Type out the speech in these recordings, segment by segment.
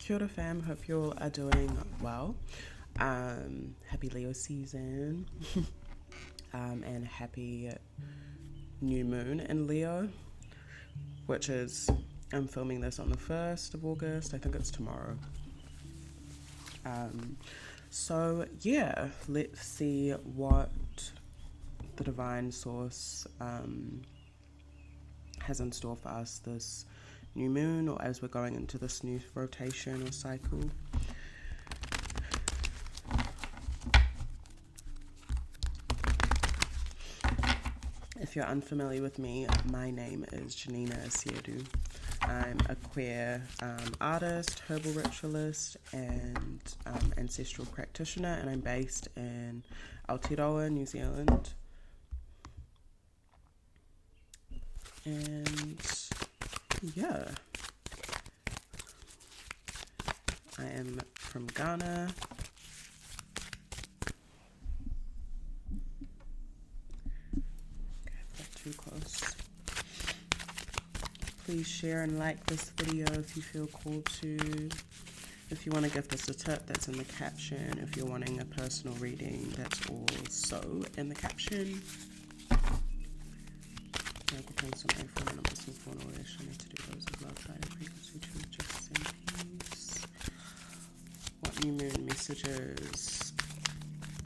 Kia ora fam, hope you all are doing well. Happy Leo season and happy new moon in Leo, which is, I'm filming this on the 1st of August, I think it's tomorrow. So yeah, let's see what the divine source has in store for us this new moon, or as we're going into this new rotation or cycle. If you're unfamiliar with me, my name is Janina Asiedu. I'm a queer artist, herbal ritualist, and ancestral practitioner, and I'm based in Aotearoa, New Zealand. And yeah, I am from Ghana. Okay, not too close. Please share and like this video if you feel called to. If you want to gift us a tip, that's in the caption. If you're wanting a personal reading, that's also in the caption. What new moon messages?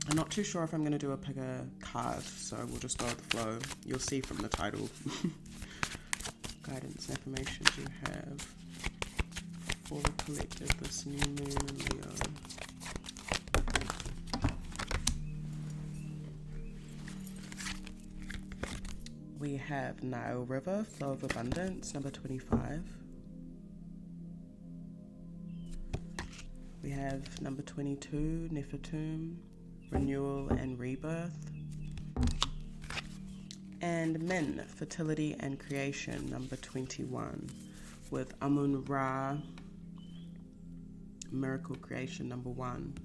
I'm not too sure if I'm going to do a pick a card, so we'll just go with the flow. You'll see from the title. Guidance and affirmations you have for the collective this new moon in Leo. We have Nile River, Flow of Abundance, number 25. We have number 22, Nefertum, Renewal and Rebirth. And Min, Fertility and Creation, number 21. With Amun-Ra, Miracle Creation, number 1.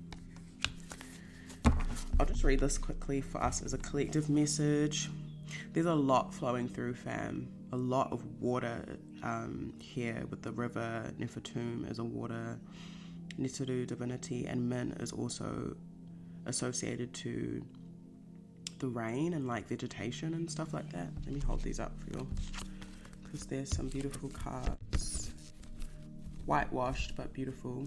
I'll just read this quickly for us as a collective message. There's a lot flowing through, fam. A lot of water here with the river. Nefertum is a water, Nitiru, divinity, and Min is also associated to the rain and like vegetation and stuff like that. Let me hold these up for you because there's some beautiful cards. Whitewashed but beautiful.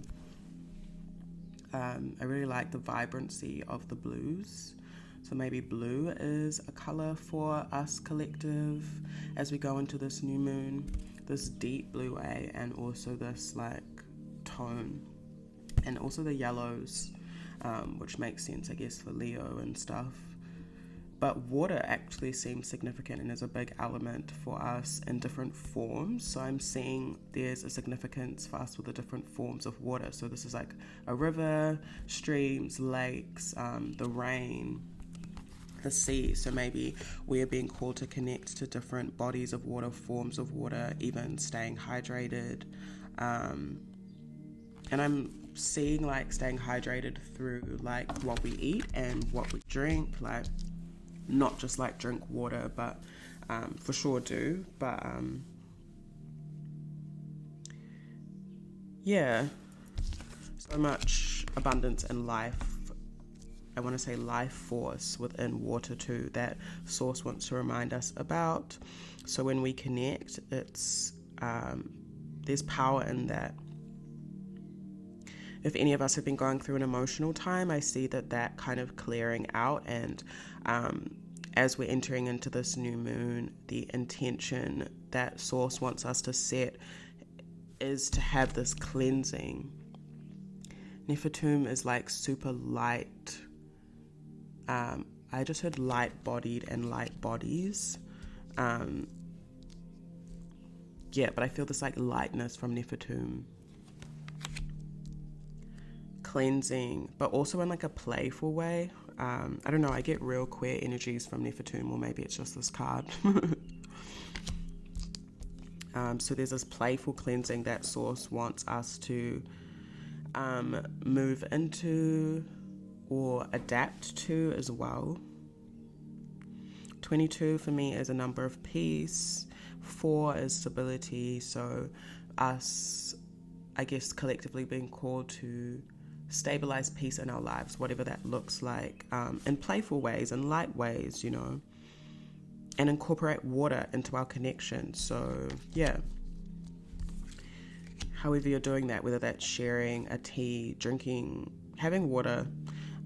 I really like the vibrancy of the blues. So maybe blue is a color for us collective as we go into this new moon, this deep blue and also this like tone, and also the yellows, which makes sense, I guess, for Leo and stuff. But water actually seems significant and is a big element for us in different forms. So I'm seeing there's a significance for us with the different forms of water. So this is like a river, streams, lakes, the rain, the sea. So maybe we're being called to connect to different bodies of water, forms of water, even staying hydrated. And I'm seeing like staying hydrated through like what we eat and what we drink, like not just like drink water, but for sure do. But yeah, so much abundance and life. I want to say life force within water too, that source wants to remind us about. So when we connect, it's there's power in that. If any of us have been going through an emotional time, I see that kind of clearing out, and as we're entering into this new moon, the intention that source wants us to set is to have this cleansing. Nefertum is like super light. I just heard light-bodied and light bodies. Yeah, but I feel this like lightness from Nefertum. Cleansing, but also in like a playful way. I don't know, I get real queer energies from Nefertum, or maybe it's just this card. So there's this playful cleansing that source wants us to move into or adapt to as well. 22 for me is a number of peace. 4 is stability, so us I guess, collectively being called to stabilize peace in our lives, whatever that looks like, in playful ways and light ways, and incorporate water into our connection. So, yeah. However you're doing that, whether that's sharing a tea, drinking, having water,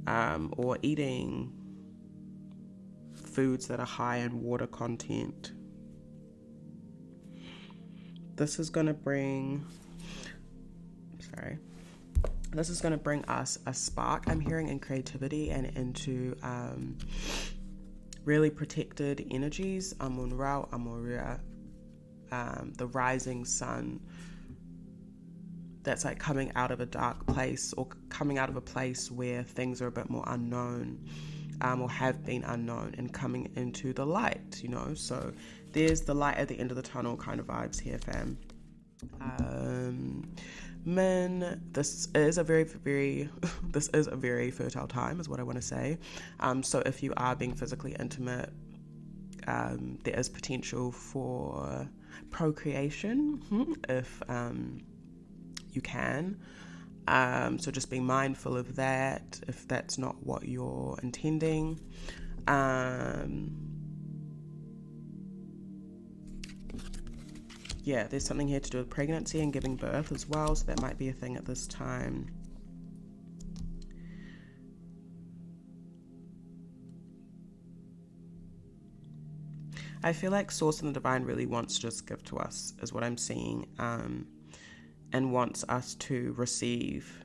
or eating foods that are high in water content. This is going to bring us a spark, I'm hearing, in creativity and into really protected energies. Amun-Ra, Amoria, the rising sun that's like coming out of a dark place, or coming out of a place where things are a bit more unknown, or have been unknown, and coming into the light, So there's the light at the end of the tunnel kind of vibes here, fam. Men, this is a very fertile time, is what I want to say. So if you are being physically intimate, there is potential for procreation, if you can. So just be mindful of that if that's not what you're intending. Yeah, there's something here to do with pregnancy and giving birth as well, so that might be a thing at this time. I feel like Source and the Divine really wants to just give to us, is what I'm seeing, and wants us to receive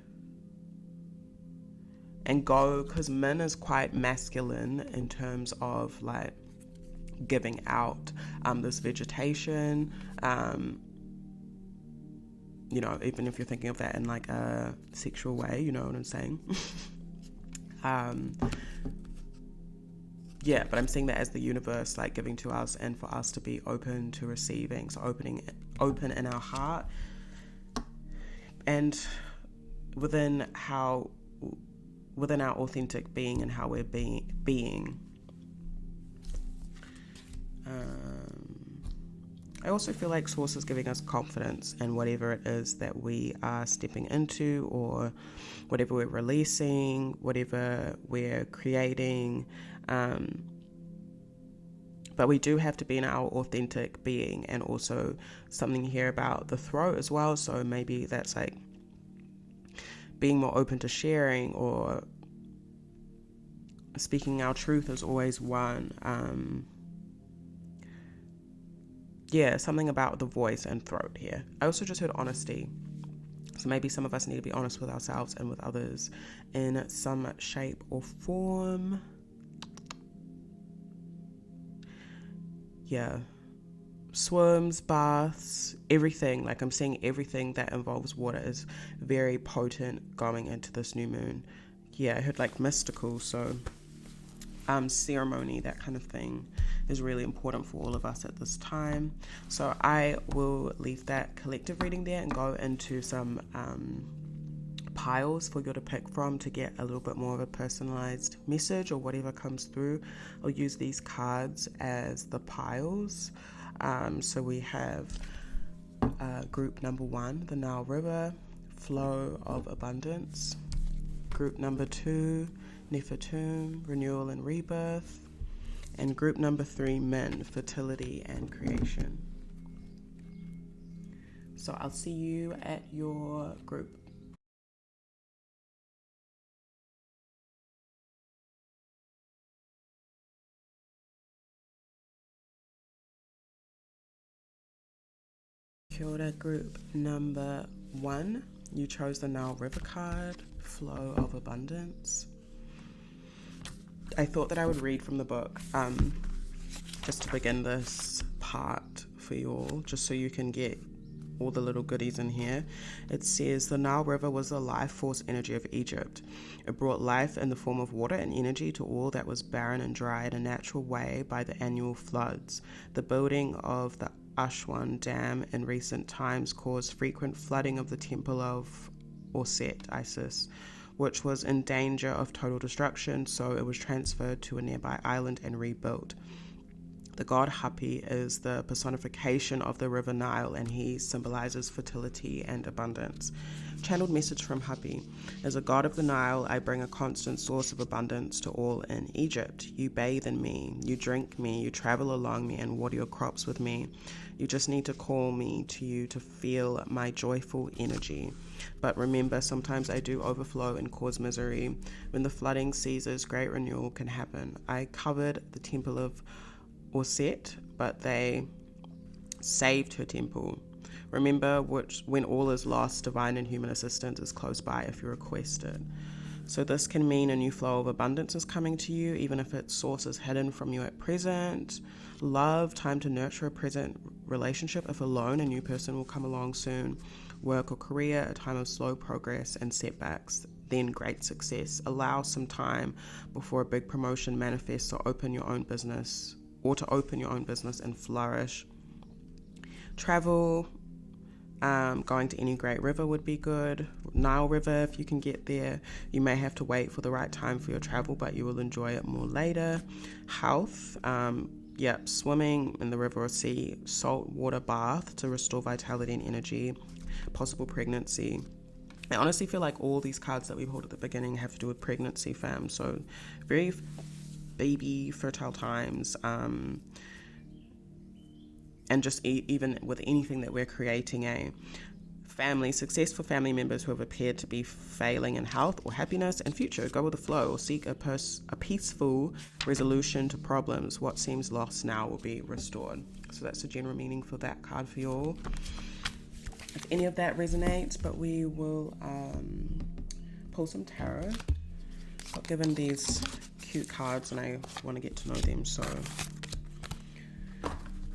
and go, because Min is quite masculine in terms of like giving out this vegetation, even if you're thinking of that in like a sexual way, you know what I'm saying? Yeah, but I'm seeing that as the universe like giving to us, and for us to be open to receiving, so open in our heart, and within our authentic being and how we're being. I also feel like Source is giving us confidence in whatever it is that we are stepping into, or whatever we're releasing, whatever we're creating. But we do have to be in our authentic being, and also something here about the throat as well. So maybe that's like being more open to sharing, or speaking our truth is always one. Something about the voice and throat here. I also just heard honesty. So maybe some of us need to be honest with ourselves and with others in some shape or form. Yeah. Swims, baths, everything. Like I'm seeing everything that involves water is very potent going into this new moon. Yeah, I heard like mystical, so ceremony, that kind of thing is really important for all of us at this time. So I will leave that collective reading there and go into some piles for you to pick from to get a little bit more of a personalized message, or whatever comes through. I'll use these cards as the piles. So we have group number 1, the Nile River, flow of abundance. Group number 2, Nefertum, renewal and rebirth. And group number 3, men, fertility and creation. So I'll see you at your group. Kia ora, group number 1. You chose the Nile River card, flow of abundance. I thought that I would read from the book, just to begin this part for you all, just so you can get all the little goodies in here. It says, the Nile River was the life force energy of Egypt. It brought life in the form of water and energy to all that was barren and dry in a natural way by the annual floods. The building of the Aswan Dam in recent times caused frequent flooding of the temple of Set, Isis, which was in danger of total destruction, so it was transferred to a nearby island and rebuilt. The god Hapi is the personification of the river Nile, and he symbolizes fertility and abundance. Channeled message from Hapi. As a god of the Nile, I bring a constant source of abundance to all in Egypt. You bathe in me, you drink me, you travel along me and water your crops with me. You just need to call me to you to feel my joyful energy. But remember, sometimes I do overflow and cause misery. When the flooding ceases, great renewal can happen. I covered the temple of Set, but they saved her temple. Remember, when all is lost, divine and human assistance is close by if you request it. So this can mean a new flow of abundance is coming to you, even if its source is hidden from you at present. Love, time to nurture a present relationship. If alone, a new person will come along soon. Work or career, a time of slow progress and setbacks, then great success. Allow some time before a big promotion manifests, or to open your own business and flourish. Travel, going to any great river would be good. Nile River, if you can get there. You may have to wait for the right time for your travel, but you will enjoy it more later. Health, swimming in the river or sea, salt water bath to restore vitality and energy. Possible pregnancy. I honestly feel like all these cards that we pulled at the beginning have to do with pregnancy, fam. So very baby fertile times, and just even with anything that we're creating, family success for family members who have appeared to be failing in health or happiness and future. Go with the flow or seek a peaceful resolution to problems. What seems lost now will be restored. So that's the general meaning for that card for you all, if any of that resonates. But we will pull some tarot. I've given these cute cards and I want to get to know them, so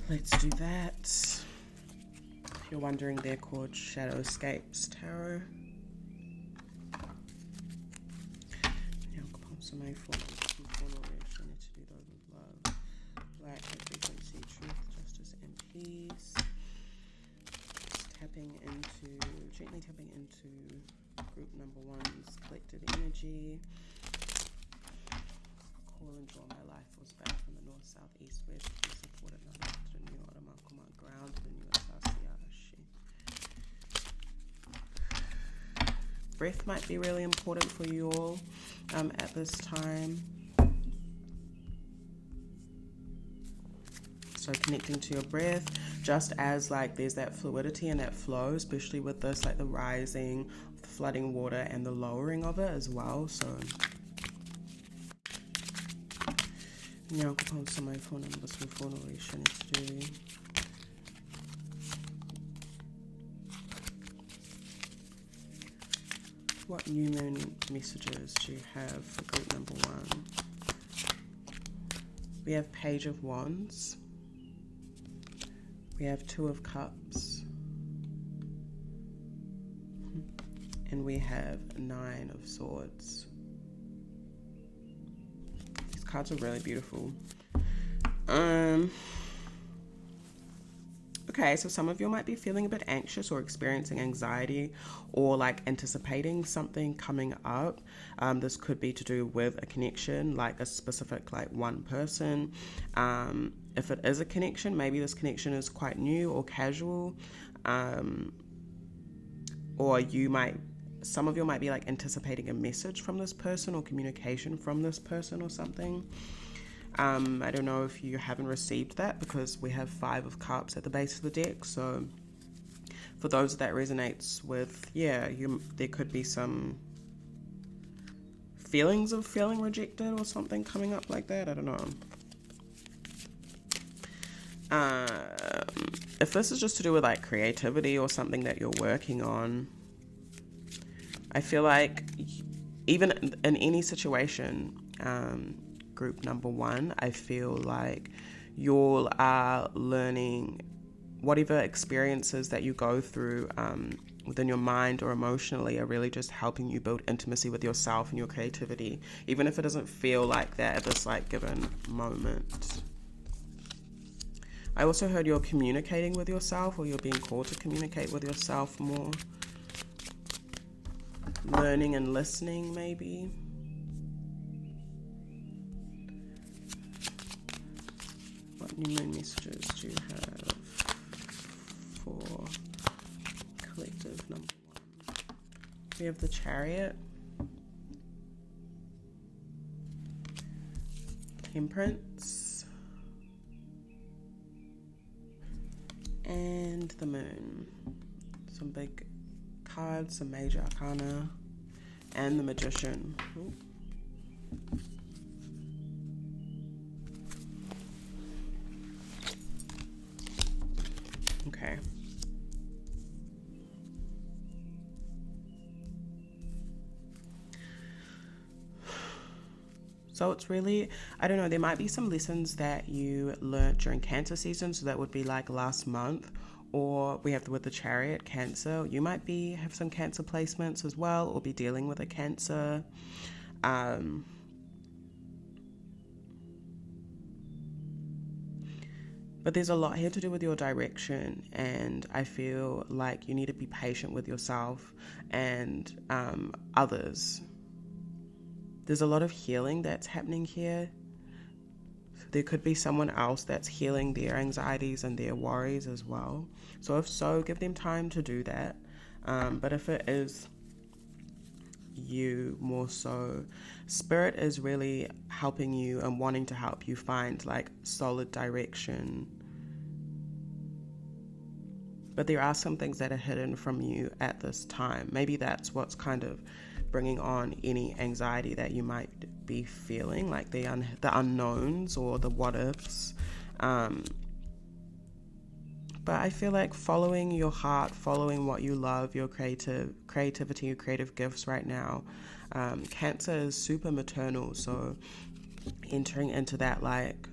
let's do that. If you're wondering, they're called Shadow Escapes Tarot. Black, frequency, truth, justice, and peace. Gently tapping into group number one's collective energy. Call and draw my life was back from the north, south, east, west. Be supported now to the new Aotearoa ground, the new Aotearoa. Breath might be really important for you all at this time. So connecting to your breath, just as like there's that fluidity and that flow, especially with this, like the rising, the flooding water and the lowering of it as well. So what new moon messages do you have for group number one? We have Page of Wands. We have Two of Cups. And we have Nine of Swords. These cards are really beautiful. Okay, so some of you might be feeling a bit anxious or experiencing anxiety or like anticipating something coming up. This could be to do with a connection, like a specific like one person. If it is a connection, maybe this connection is quite new or casual. Or some of you might be like anticipating a message from this person or communication from this person or something. I don't know if you haven't received that because we have Five of Cups at the base of the deck. So for those that resonates with, there could be some feelings of feeling rejected or something coming up like that. I don't know. If this is just to do with like creativity or something that you're working on, I feel like even in any situation, group number one, I feel like you all are learning whatever experiences that you go through within your mind or emotionally are really just helping you build intimacy with yourself and your creativity, even if it doesn't feel like that at this like given moment. I also heard you're communicating with yourself, or you're being called to communicate with yourself more. Learning and listening, maybe. What new moon messages do you have for collective number 1? We have the Chariot, Temperance, and the Moon. Some big cards, some major arcana, and the Magician. Ooh. Okay. So it's really, I don't know, there might be some lessons that you learned during Cancer season, so that would be like last month, or we have with the Chariot, Cancer. You might have some Cancer placements as well, or be dealing with a Cancer. But there's a lot here to do with your direction, and I feel like you need to be patient with yourself and others. There's a lot of healing that's happening here. There could be someone else that's healing their anxieties and their worries as well. So if so, give them time to do that. But if it is you more so, Spirit is really helping you and wanting to help you find like solid direction. But there are some things that are hidden from you at this time. Maybe that's what's kind of bringing on any anxiety that you might be feeling, like the unknowns or the what ifs. But I feel like following your heart, following what you love, your creativity, your creative gifts right now. Cancer is super maternal, so entering into that like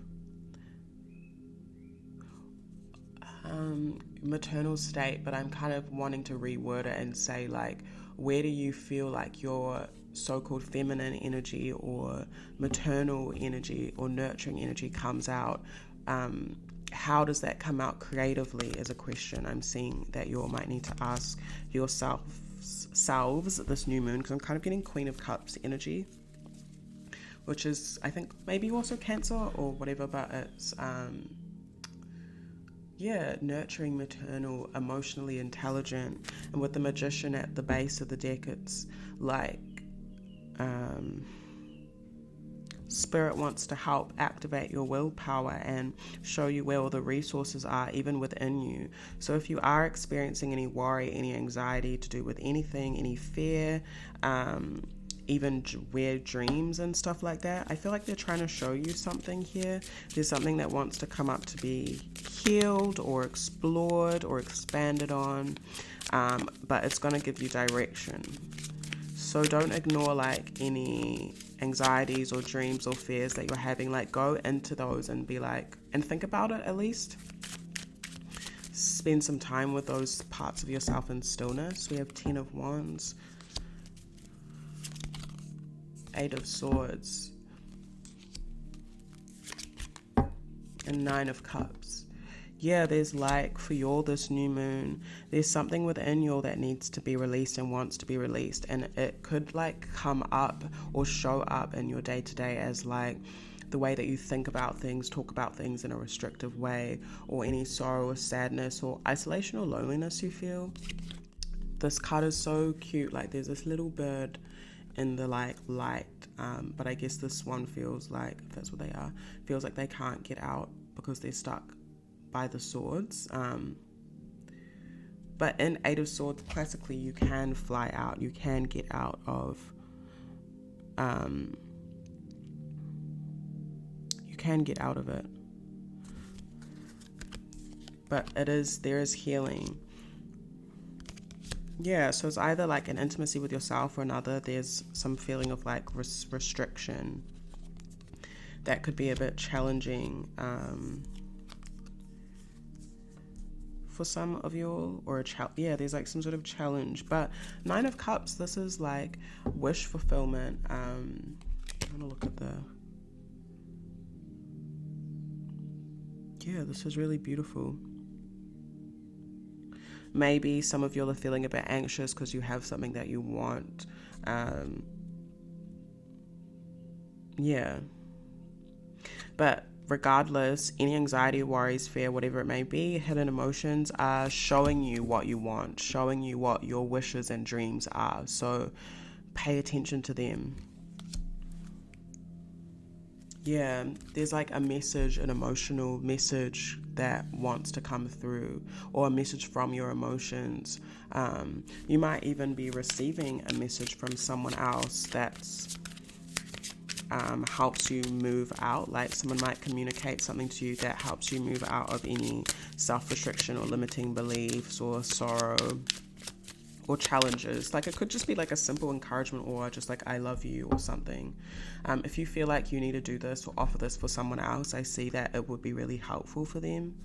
maternal state, but I'm kind of wanting to reword it and say like, where do you feel like your so-called feminine energy or maternal energy or nurturing energy comes out? How does that come out creatively is a question I'm seeing that you all might need to ask yourselves this new moon, because I'm kind of getting Queen of Cups energy, which is, I think, maybe also Cancer or whatever, but it's nurturing, maternal, emotionally intelligent. And with the Magician at the base of the deck, it's like Spirit wants to help activate your willpower and show you where all the resources are, even within you. So if you are experiencing any worry, any anxiety to do with anything, any fear, even weird dreams and stuff like that, I feel like they're trying to show you something here. There's something that wants to come up to be healed or explored or expanded on, but it's going to give you direction. So don't ignore like any anxieties or dreams or fears that you're having. Like go into those and be like, and think about it at least. Spend some time with those parts of yourself in stillness. We have 10 of Wands, 8 of Swords, and 9 of Cups. Yeah, there's like, for you all this new moon, there's something within you all that needs to be released and wants to be released. And it could like come up or show up in your day-to-day as like the way that you think about things, talk about things in a restrictive way, or any sorrow or sadness or isolation or loneliness you feel. This card is so cute. Like there's this little bird in the like light, but I guess this one feels like, if that's what they are, feels like they can't get out because they're stuck by the swords. But in 8 of Swords, classically, you can fly out, you can get out of it. But there is healing. Yeah, so it's either like an intimacy with yourself or another. There's some feeling of like restriction that could be a bit challenging for some of you all, or there's like some sort of challenge. But 9 of Cups, this is like wish fulfillment. I'm gonna look at this is really beautiful. Maybe some of you are feeling a bit anxious because you have something that you want. But regardless, any anxiety, worries, fear, whatever it may be, hidden emotions are showing you what you want, showing you what your wishes and dreams are. So pay attention to them. Yeah, there's like a message, an emotional message that wants to come through, or a message from your emotions. You might even be receiving a message from someone else that's helps you move out. Like someone might communicate something to you that helps you move out of any self-restriction or limiting beliefs or sorrow or challenges. Like it could just be like a simple encouragement or just like I love you or something. If you feel like you need to do this or offer this for someone else, I see that it would be really helpful for them.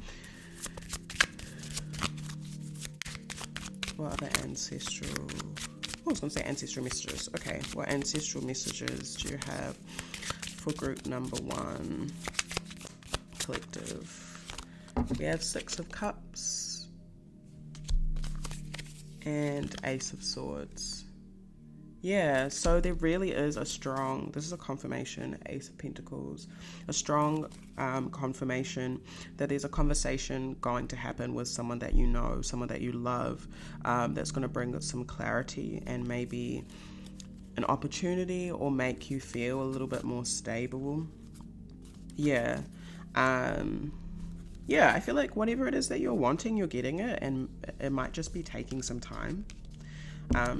What other ancestral... I was going to say ancestral messages. Okay, what ancestral messages do you have for group number 1, collective? We have 6 of Cups and Ace of Swords. Yeah, so there really is a strong, this is a confirmation, Ace of Pentacles, a strong confirmation that there's a conversation going to happen with someone that you know, someone that you love, that's going to bring some clarity and maybe an opportunity or make you feel a little bit more stable. Yeah. Yeah, I feel like whatever it is that you're wanting, you're getting it, and it might just be taking some time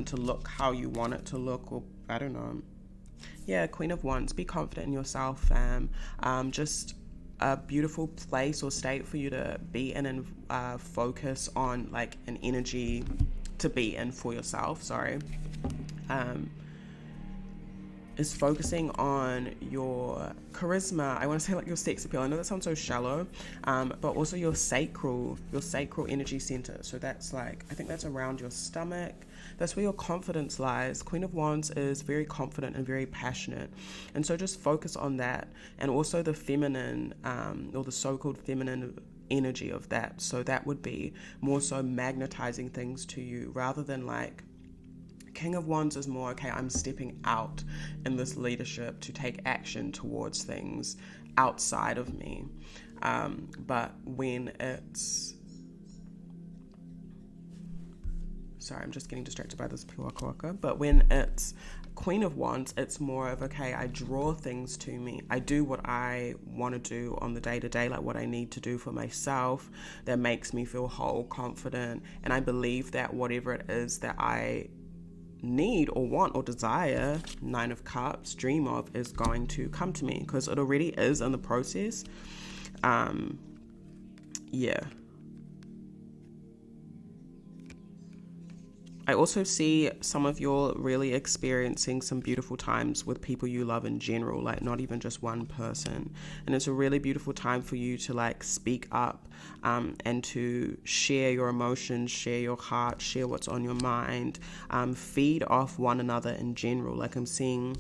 to look how you want it to look, or I don't know. Yeah, Queen of Wands, be confident in yourself, fam. Just a beautiful place or state for you to be in and focus on, like an energy to be in for yourself, is focusing on your charisma. I want to say like your sex appeal. I know that sounds so shallow, but also your sacral energy center. So that's like, I think that's around your stomach. That's where your confidence lies. Queen of Wands is very confident and very passionate. And so just focus on that. And also the feminine, or the so-called feminine energy of that. So that would be more so magnetizing things to you rather than like, King of Wands is more, okay, I'm stepping out in this leadership to take action towards things outside of me. But when it's... Sorry, I'm just getting distracted by this waka waka. But when it's Queen of Wands, it's more of, okay, I draw things to me. I do what I want to do on the day-to-day, like what I need to do for myself that makes me feel whole, confident. And I believe that whatever it is that I need or want or desire, 9 of Cups, dream of, is going to come to me because it already is in the process. Yeah. I also see some of you really experiencing some beautiful times with people you love in general, like not even just one person. And it's a really beautiful time for you to like speak up and to share your emotions, share your heart, share what's on your mind, feed off one another in general. Like I'm seeing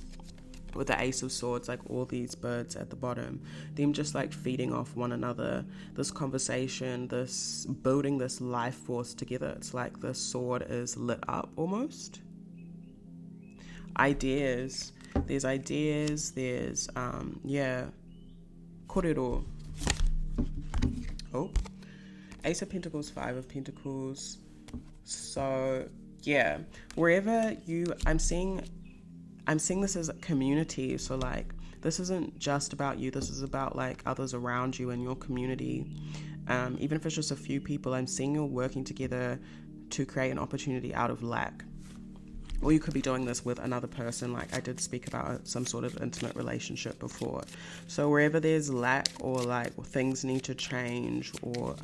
with the Ace of Swords, like all these birds at the bottom, them just like feeding off one another, this conversation, this building this life force together. It's like the sword is lit up almost. Ideas, there's korero. Oh, Ace of Pentacles, 5 of Pentacles. So yeah, wherever I'm seeing this as a community. So like, this isn't just about you. This is about like others around you and your community. Even if it's just a few people, I'm seeing you working together to create an opportunity out of lack. Or you could be doing this with another person. Like I did speak about some sort of intimate relationship before. So wherever there's lack or like things need to change, or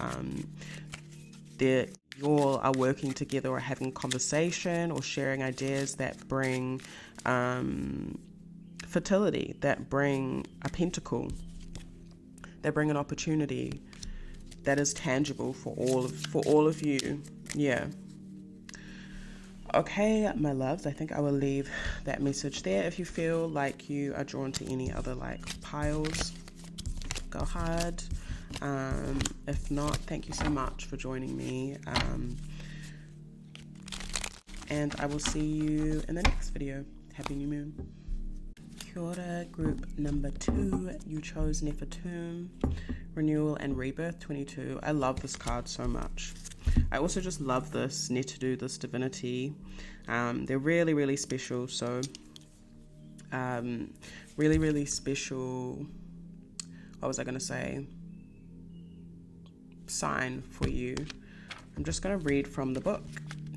you all are working together or having conversation or sharing ideas that bring fertility, that bring a pentacle, that bring an opportunity that is tangible for all of you. Yeah. Okay, my loves, I think I will leave that message there. If you feel like you are drawn to any other like piles, go hard. If not, thank you so much for joining me. And I will see you in the next video. Happy New Moon. Kia ora, group number 2, you chose Nefertum, Renewal and Rebirth 22. I love this card so much. I also just love this Nefertum, this divinity. They're really, really special. So, really, really special. What was I going to say? Sign for you. I'm just going to read from the book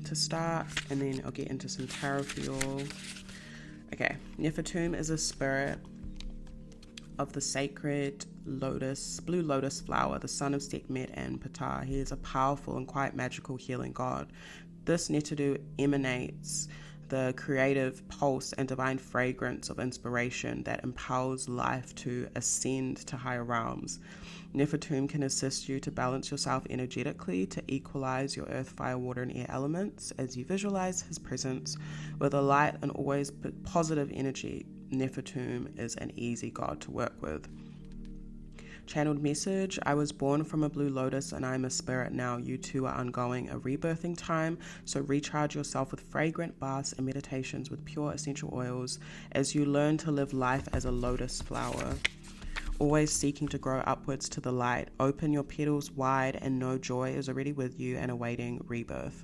to start, and then I'll get into some tarot for you all. Okay, Nefertum is a spirit of the sacred lotus, blue lotus flower, the son of Sekhmet and Ptah. He is a powerful and quite magical healing god. This Nefertum emanates the creative pulse and divine fragrance of inspiration that empowers life to ascend to higher realms. Nefertum can assist you to balance yourself energetically to equalize your earth, fire, water, and air elements as you visualize his presence with a light and always positive energy. Nefertum is an easy god to work with. Channeled message: I was born from a blue lotus and I am a spirit now. You too are undergoing a rebirthing time, so recharge yourself with fragrant baths and meditations with pure essential oils as you learn to live life as a lotus flower, always seeking to grow upwards to the light. Open your petals wide and know joy is already with you and awaiting rebirth.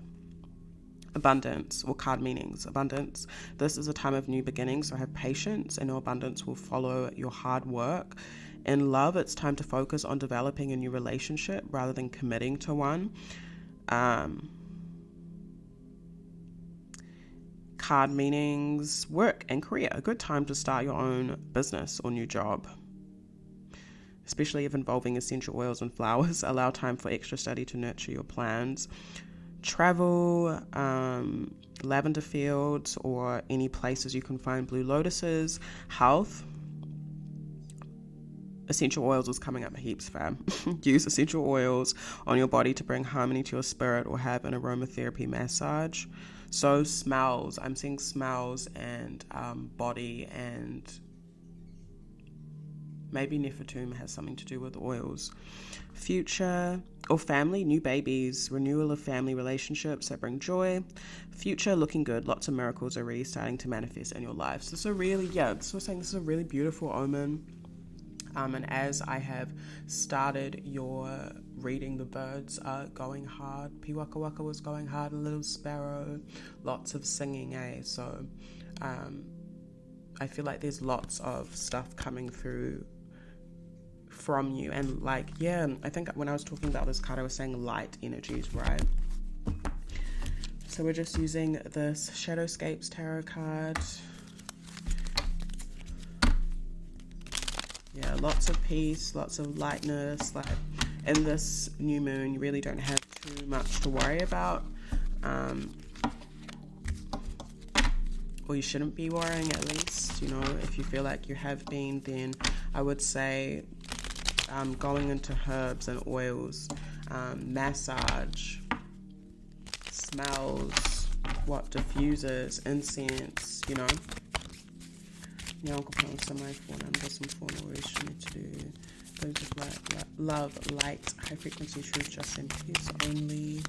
Abundance, or card meanings. Abundance: this is a time of new beginnings, so have patience and no abundance will follow your hard work. In love, it's time to focus on developing a new relationship rather than committing to one. Card meanings: work and career, a good time to start your own business or new job, especially if involving essential oils and flowers. Allow time for extra study to nurture your plans. Travel, lavender fields or any places you can find blue lotuses. Health, essential oils is coming up heaps, fam. Use essential oils on your body to bring harmony to your spirit or have an aromatherapy massage. So smells, I'm seeing smells and body, and maybe Nefertum has something to do with oils. Future or family, new babies, renewal of family relationships that bring joy. Future looking good, lots of miracles are really starting to manifest in your life. So this is saying this is a really beautiful omen. And as I have started your reading, the birds are going hard. Piwaka Waka was going hard, a little sparrow, lots of singing, So I feel like there's lots of stuff coming through from you. And I think when I was talking about this card, I was saying light energies, right? So we're just using this Shadowscapes tarot card. Yeah, lots of peace, lots of lightness. Like in this new moon, you really don't have too much to worry about. Or you shouldn't be worrying, at least. If you feel like you have been, then I would say going into herbs and oils, massage, smells, diffusers, incense, Now I'll put on some of my phone numbers, some phone orders you need to do. Those of love, light, high frequency truth, just in peace only.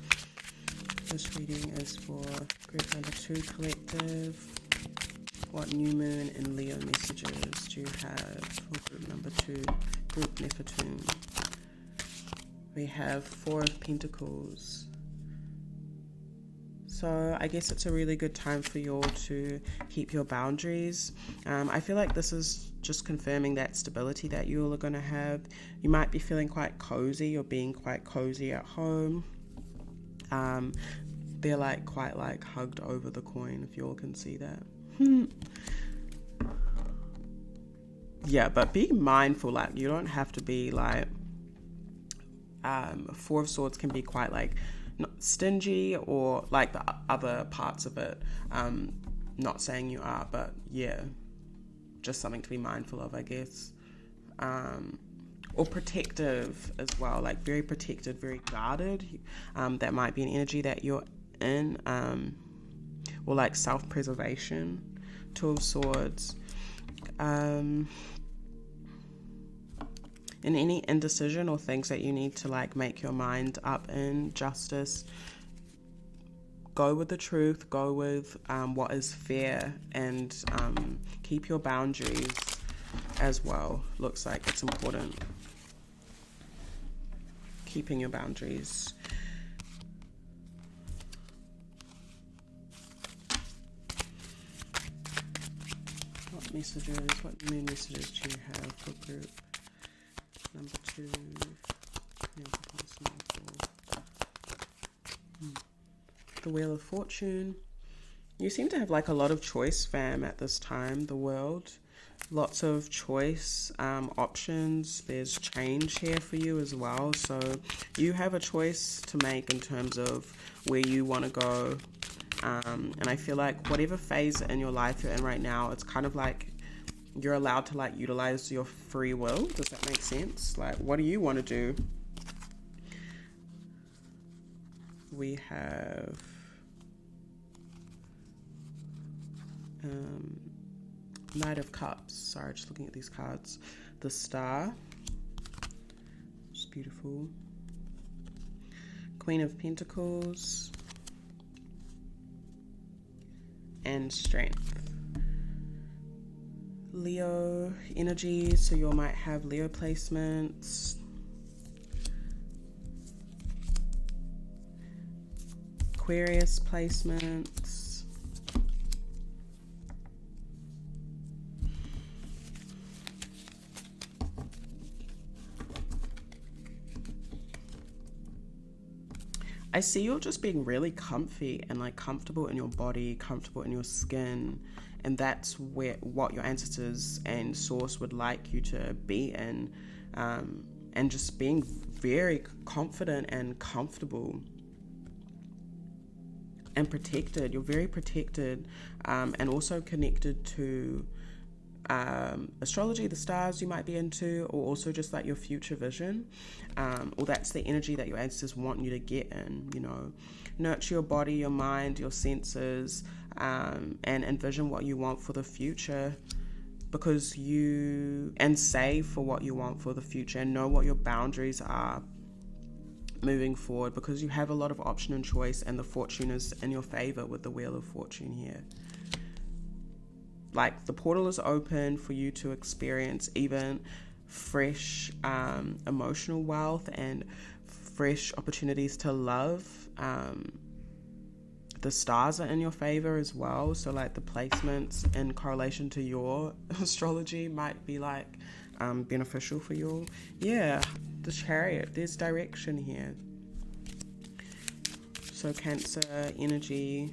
This reading is for group number 2 collective. What new moon and Leo messages do you have for group number 2, group Nefertum? We have 4 of Pentacles. So I guess it's a really good time for you all to keep your boundaries. I feel like this is just confirming that stability that you all are going to have. You might be feeling quite cozy or being quite cozy at home. They're quite hugged over the coin, if you all can see that. Yeah, but be mindful, you don't have to be 4 of Swords can be quite not stingy or the other parts of it. Not saying you are, but yeah, just something to be mindful of, I guess. Or protective as well, very protected, very guarded. That might be an energy that you're in, or self-preservation. 2 of Swords. In any indecision or things that you need to make your mind up in, Justice, go with the truth, go with what is fair, and keep your boundaries as well. Looks like it's important. Keeping your boundaries. What messages, what new messages do you have for group number 2? The Wheel of Fortune. You seem to have like a lot of choice, fam, at this time. The world, lots of choice, options. There's change here for you as well. So you have a choice to make in terms of where you want to go. And I feel like whatever phase in your life you're in right now, it's kind of like you're allowed to like utilize your free will. Does that make sense? Like, what do you want to do? We have Knight of Cups. Sorry, just looking at these cards. The Star. It's beautiful. Queen of Pentacles. And Strength. Leo energy. So you might have Leo placements. Aquarius placements. I see you're just being really comfy and like comfortable in your body, comfortable in your skin, and that's what your ancestors and source would like you to be in, and just being very confident and comfortable and protected. You're very protected, and also connected to astrology, the stars you might be into, or also just like your future vision, or that's the energy that your ancestors want you to get in, you know. Nurture your body, your mind, your senses, and envision what you want for the future, and save for what you want for the future, and know what your boundaries are moving forward, because you have a lot of option and choice, and the fortune is in your favor with the Wheel of Fortune here. Like, the portal is open for you to experience even fresh emotional wealth and fresh opportunities to love. The stars are in your favor as well. So like the placements in correlation to your astrology might be like beneficial for you. Yeah, the Chariot, there's direction here. So Cancer energy,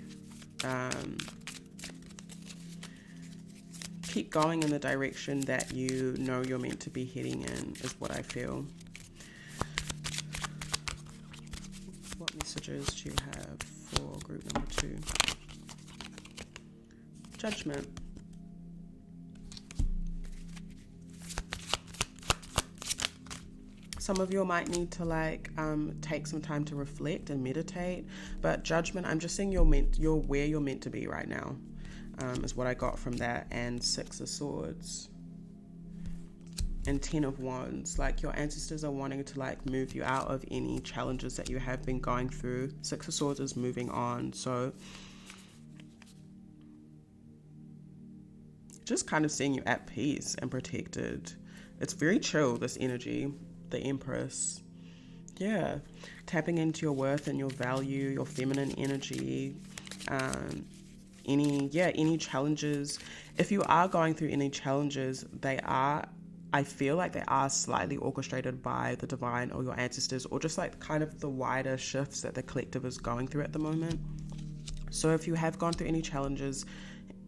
keep going in the direction that you know you're meant to be heading in, is what I feel. What messages do you have for group number 2? Judgment. Some of you might need to like take some time to reflect and meditate, but Judgment, I'm just saying you're where you're meant to be right now. Is what I got from that. And 6 of Swords and 10 of Wands. Like, your ancestors are wanting to like move you out of any challenges that you have been going through. 6 of Swords is moving on, so just kind of seeing you at peace and protected. It's very chill, this energy. The Empress. Yeah, tapping into your worth and your value, your feminine energy. Any challenges, if you are going through any challenges, I feel like they are slightly orchestrated by the divine or your ancestors, or just like kind of the wider shifts that the collective is going through at the moment. So if you have gone through any challenges,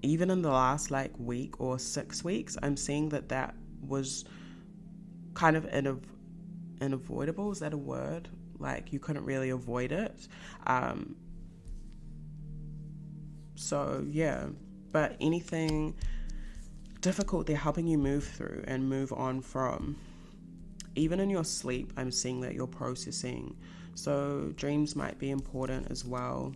even in the last like week or 6 weeks, I'm seeing that was kind of unavoidable. Is that a word? Like, you couldn't really avoid it. So yeah, but anything difficult, they're helping you move through and move on from. Even in your sleep, I'm seeing that you're processing. So dreams might be important as well.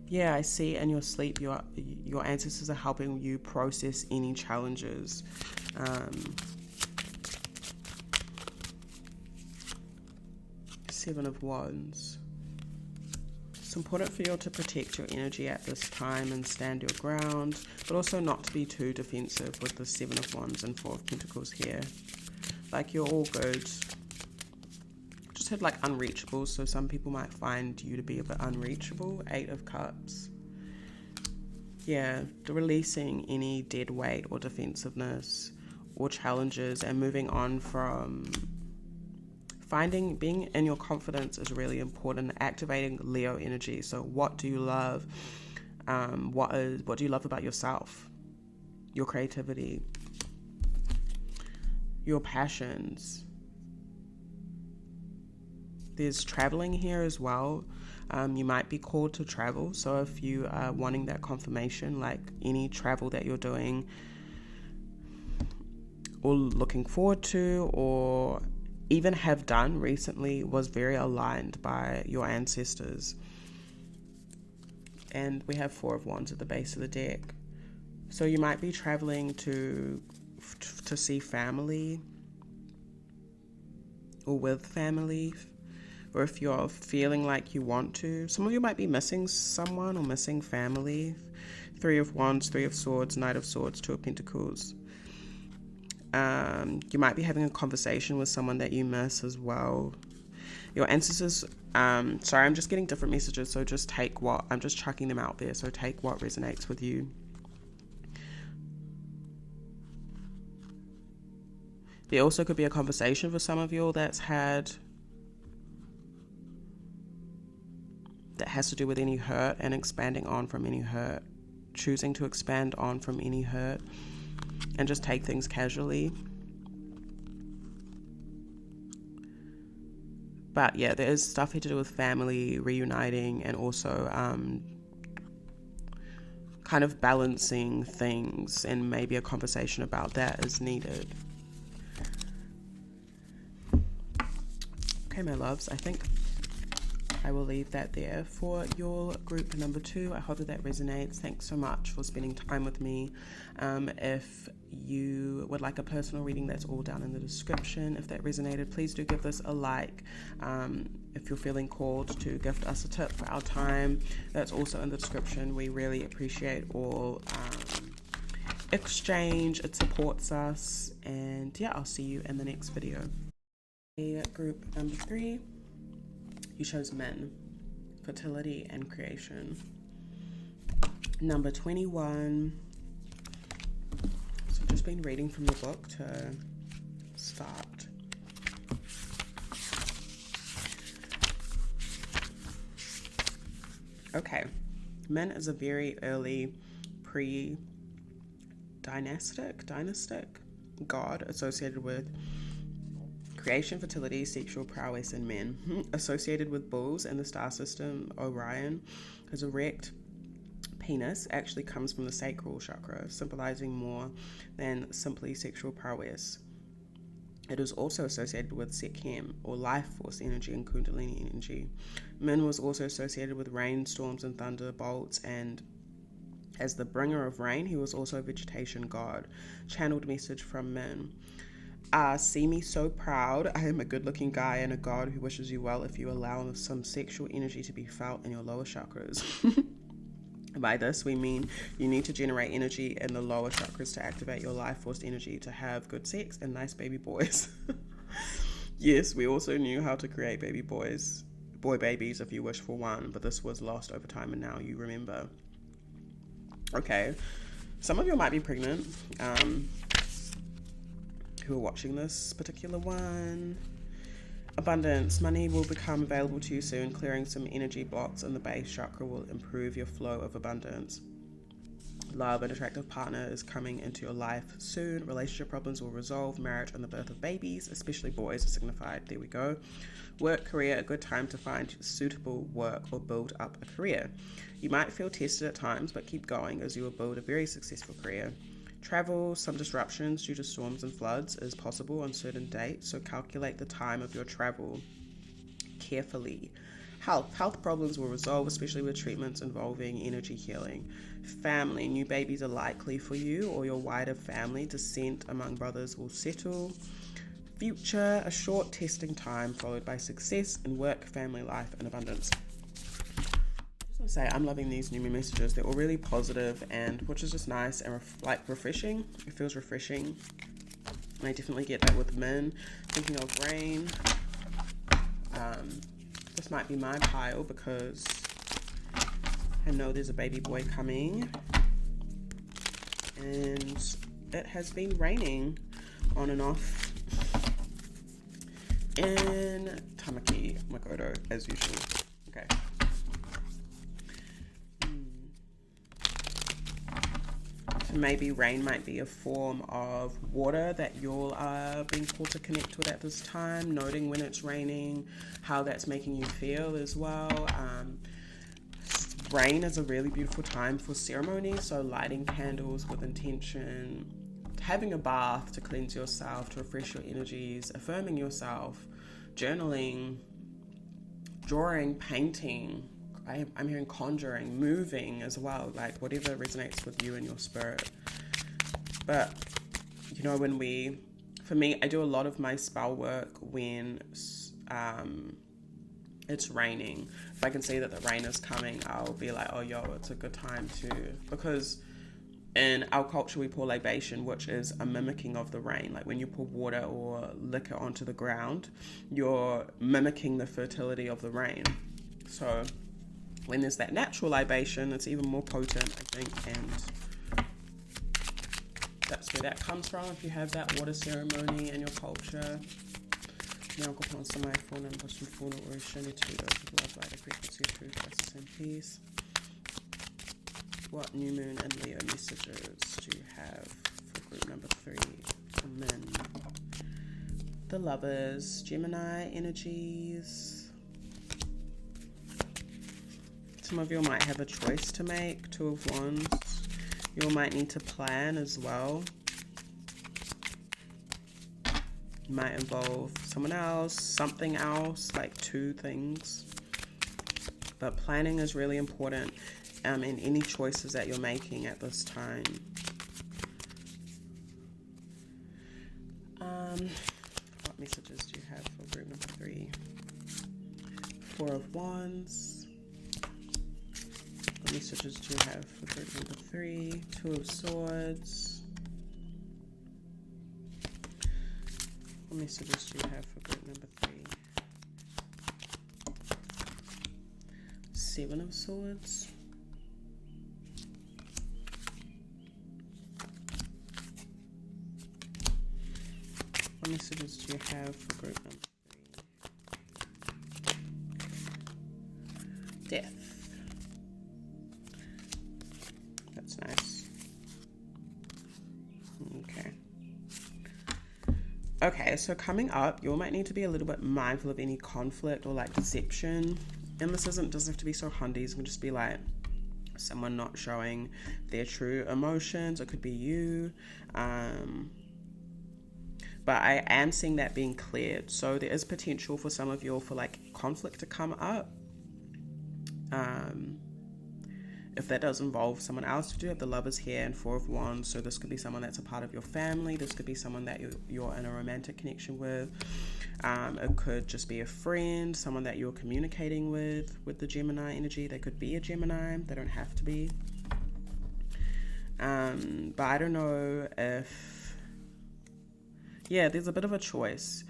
Yeah, I see in your sleep, your ancestors are helping you process any challenges. Seven of Wands. It's important for you to protect your energy at this time and stand your ground, but also not to be too defensive with the Seven of Wands and Four of Pentacles here. Like, you're all good. Just had like unreachable, so some people might find you to be a bit unreachable. Eight of Cups. Yeah, releasing any dead weight or defensiveness or challenges and moving on from being in your confidence is really important. Activating Leo energy. So what do you love? What do you love about yourself? Your creativity, your passions. There's traveling here as well. You might be called to travel. So if you are wanting that confirmation, like any travel that you're doing or looking forward to or even have done recently was very aligned by your ancestors. And we have Four of Wands at the base of the deck. So you might be traveling to see family or with family, or if you're feeling like you want to. Some of you might be missing someone or missing family. Three of Wands, Three of Swords, Knight of Swords, Two of Pentacles. You might be having a conversation with someone that you miss as well. Your ancestors, sorry, I'm just getting different messages, so just take I'm just chucking them out there, so take what resonates with you. There also could be a conversation for some of you that has to do with any hurt and expanding on from any hurt, choosing to expand on from any hurt and just take things casually. But yeah, there is stuff here to do with family, reuniting, and also kind of balancing things, and maybe a conversation about that is needed. Okay, my loves, I think I will leave that there for your group number 2. I hope that resonates. Thanks so much for spending time with me. If you would like a personal reading, that's all down in the description. If that resonated, please do give this a like. If you're feeling called to gift us a tip for our time, that's also in the description. We really appreciate all exchange. It supports us. And yeah, I'll see you in the next video. Group number 3. You chose men, fertility and creation. Number 21. So I've just been reading from the book to start. Okay, men is a very early dynastic god associated with creation, fertility, sexual prowess in men. Associated with bulls and the star system, Orion, his erect penis actually comes from the sacral chakra, symbolizing more than simply sexual prowess. It is also associated with Sekhem, or life force energy, and Kundalini energy. Min was also associated with rainstorms and thunderbolts, and as the bringer of rain, he was also a vegetation god. Channeled message from Min. See me so proud. I am a good-looking guy and a god who wishes you well if you allow some sexual energy to be felt in your lower chakras. By this, we mean you need to generate energy in the lower chakras to activate your life force energy to have good sex and nice baby boys. Yes, we also knew how to create boy babies if you wish for one, but this was lost over time and now you remember. Okay, some of you might be pregnant. Who are watching this particular one. Abundance. Money will become available to you soon. Clearing some energy blocks in the base chakra will improve your flow of abundance. Love. An attractive partner is coming into your life soon. Relationship problems will resolve. Marriage and the birth of babies, especially boys, are signified. There we go. Work, career. A good time to find suitable work or build up a career. You might feel tested at times, but keep going as you will build a very successful career. Travel, some disruptions due to storms and floods is possible on certain dates, so calculate the time of your travel carefully. Health problems will resolve, especially with treatments involving energy healing. Family, new babies are likely for you or your wider family. Descent among brothers will settle. future, a short testing time followed by success in work, family life, and abundance. I just want to say I'm loving these new messages. They're all really positive, and which is just nice and refreshing. It feels refreshing. And I definitely get that with Min. Thinking of rain. This might be my pile because I know there's a baby boy coming, and it has been raining on and off in Tamaki, Makoto, as usual. Okay. So maybe rain might be a form of water that you'll being called to connect with at this time, noting when it's raining, how that's making you feel as well. Rain is a really beautiful time for ceremony, so lighting candles with intention, having a bath to cleanse yourself, to refresh your energies, affirming yourself, journaling, drawing, painting. I'm hearing conjuring, moving as well, like whatever resonates with you and your spirit. But, you know, for me, I do a lot of my spell work when it's raining. If I can see that the rain is coming, I'll be like, oh, yo, it's a good time because in our culture, we pour libation, which is a mimicking of the rain. Like when you pour water or liquor onto the ground, you're mimicking the fertility of the rain. So when there's that natural libation, it's even more potent, I think, and that's where that comes from. If you have that water ceremony in your culture. Nyankopɔn Samai Phone and Boston Phone or Shanity of love, light, frequency of truth, justice, and peace. What new moon and Leo messages do you have for group number 3 for men? The Lovers, Gemini energies. Some of you might have a choice to make, 2 of Wands. You might need to plan as well. It might involve someone else, something else, like 2 things. But planning is really important in any choices that you're making at this time. What messages do you have for group number 3? 4 of Wands. What messages do you have for group number 3? 2 of Swords. What messages do you have for group number 3? 7 of Swords. What messages do you have for group number 3? Death. That's nice. Okay, so coming up, you might need to be a little bit mindful of any conflict or like deception. And this doesn't have to be so hundies. It can just be like someone not showing their true emotions. It could be you. But I am seeing that being cleared. So there is potential for some of you for like conflict to come up. If that does involve someone else, you do have the Lovers here and 4 of Wands. So this could be someone that's a part of your family. This could be someone that you're in a romantic connection with. It could just be a friend, someone that you're communicating with the Gemini energy. They could be a Gemini. They don't have to be. But I don't know if... Yeah, there's a bit of a choice.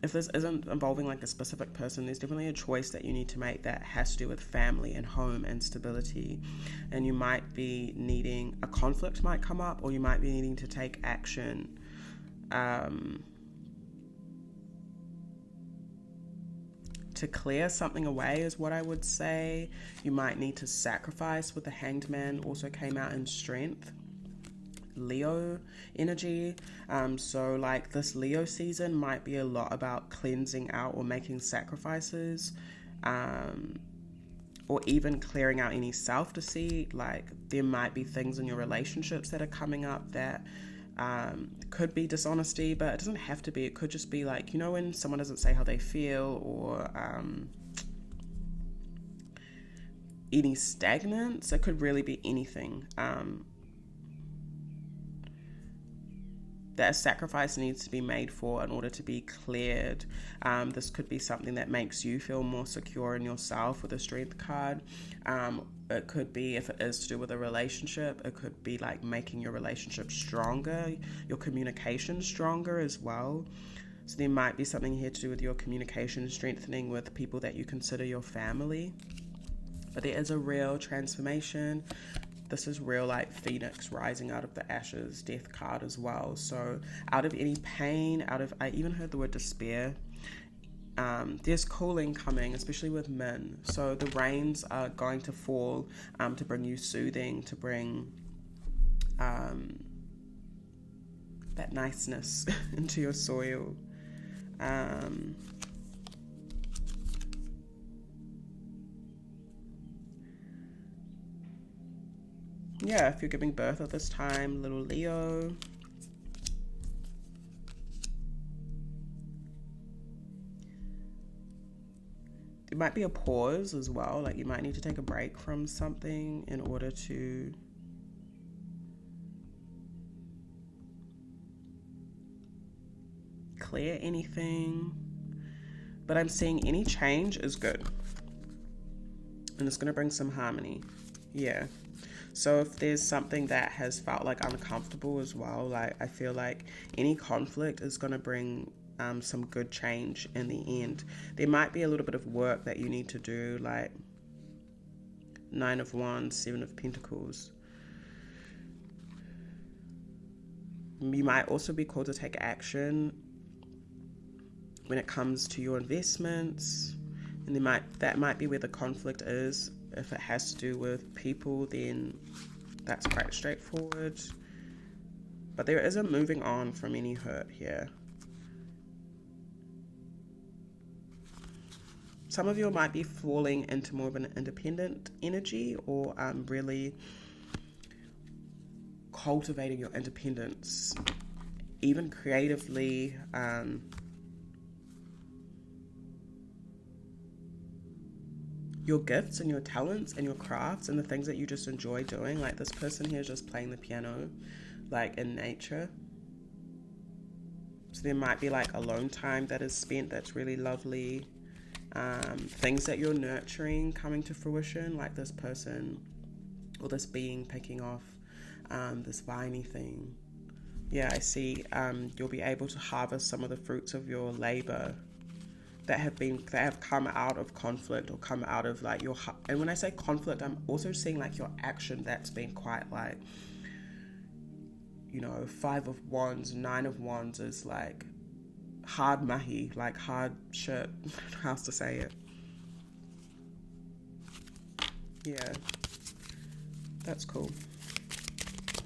If this isn't involving like a specific person, there's definitely a choice that you need to make that has to do with family and home and stability. And you might be needing, a conflict might come up, or you might be needing to take action. To clear something away is what I would say. You might need to sacrifice. With the Hanged Man also came out in Strength. Leo energy. So like this Leo season might be a lot about cleansing out or making sacrifices, or even clearing out any self-deceit. Like there might be things in your relationships that are coming up that could be dishonesty, but it doesn't have to be. It could just be like, you know, when someone doesn't say how they feel, or any stagnance. It could really be anything. that a sacrifice needs to be made for in order to be cleared. This could be something that makes you feel more secure in yourself with a strength card. It could be, if it is to do with a relationship, it could be like making your relationship stronger, your communication stronger as well. So there might be something here to do with your communication strengthening with people that you consider your family. But there is a real transformation. This is real, like phoenix rising out of the ashes, death card as well. So out of any pain, I even heard the word despair. There's cooling coming, especially with men. So the rains are going to fall to bring you soothing, to bring that niceness into your soil. Yeah, if you're giving birth at this time, little Leo. There might be a pause as well, like you might need to take a break from something in order to clear anything. But I'm seeing any change is good. And it's going to bring some harmony. Yeah. So if there's something that has felt like uncomfortable as well, like I feel like any conflict is going to bring some good change in the end. There might be a little bit of work that you need to do, like 9 of Wands, 7 of Pentacles. You might also be called to take action when it comes to your investments, and that might be where the conflict is. If it has to do with people, then that's quite straightforward. But there is a moving on from any hurt here. Some of you might be falling into more of an independent energy, or really cultivating your independence, even creatively. Your gifts and your talents and your crafts and the things that you just enjoy doing. Like this person here is just playing the piano, like in nature. So there might be like alone time that is spent that's really lovely. Things that you're nurturing coming to fruition, like this person or this being picking off this viney thing. Yeah, I see you'll be able to harvest some of the fruits of your labor that have come out of conflict, or come out of like your, and when I say conflict, I'm also seeing like your action that's been quite like, 5 of Wands, 9 of Wands is like hard mahi, like hard shit. How else to say it? Yeah, that's cool.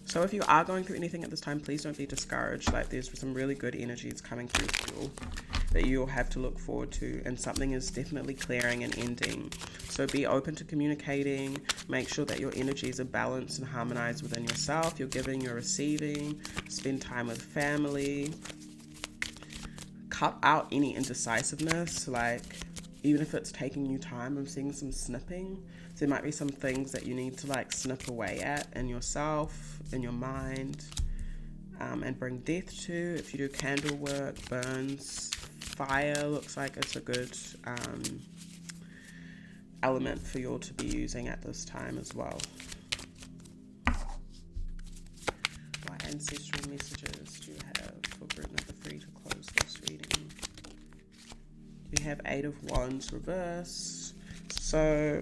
So if you are going through anything at this time, please don't be discouraged. Like there's some really good energies coming through for you that you'll have to look forward to, and something is definitely clearing and ending. So be open to communicating. Make sure that your energies are balanced and harmonized within yourself. You're giving, you're receiving. Spend time with family. Cut out any indecisiveness, like even if it's taking you time. I'm seeing some snipping. So there might be some things that you need to like snip away at in yourself, in your mind, and bring death to. If you do candle work, burns, fire looks like it's a good element for you all to be using at this time as well. What ancestral messages do you have for group number 3 to close this reading? We have 8 of Wands reverse. So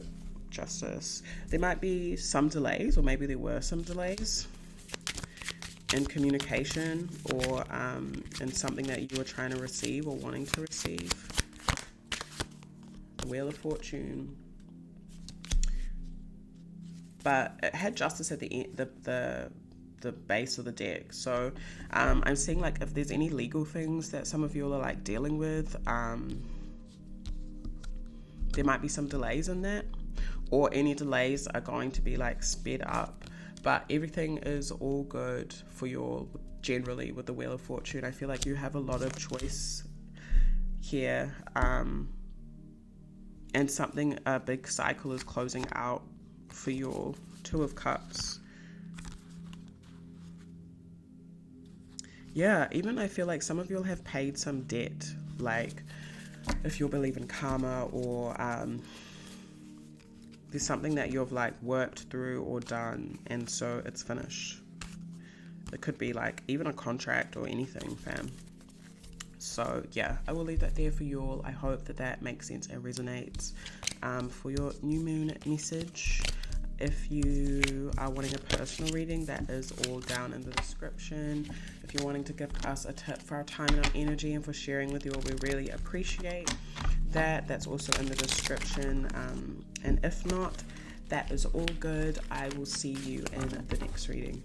Justice. There might be some delays, or maybe there were some delays in communication, or in something that you were trying to receive or wanting to receive. The Wheel of Fortune. But it had Justice at the end, the base of the deck. So I'm seeing like if there's any legal things that some of you are like dealing with, there might be some delays in that, or any delays are going to be like sped up. But everything is all good for you all generally with the Wheel of Fortune. I feel like you have a lot of choice here, and a big cycle is closing out for you all. 2 of Cups. Yeah, even I feel like some of you'll have paid some debt, like if you believe in karma, or there's something that you've like worked through or done, and so it's finished. It could be like even a contract or anything, fam. So yeah, I will leave that there for you all. I hope that that makes sense and resonates for your new moon message. If you are wanting a personal reading, that is all down in the description. If you're wanting to give us a tip for our time and our energy and for sharing with you all, we really appreciate that. That's also in the description. And if not, that is all good. I will see you in the next reading.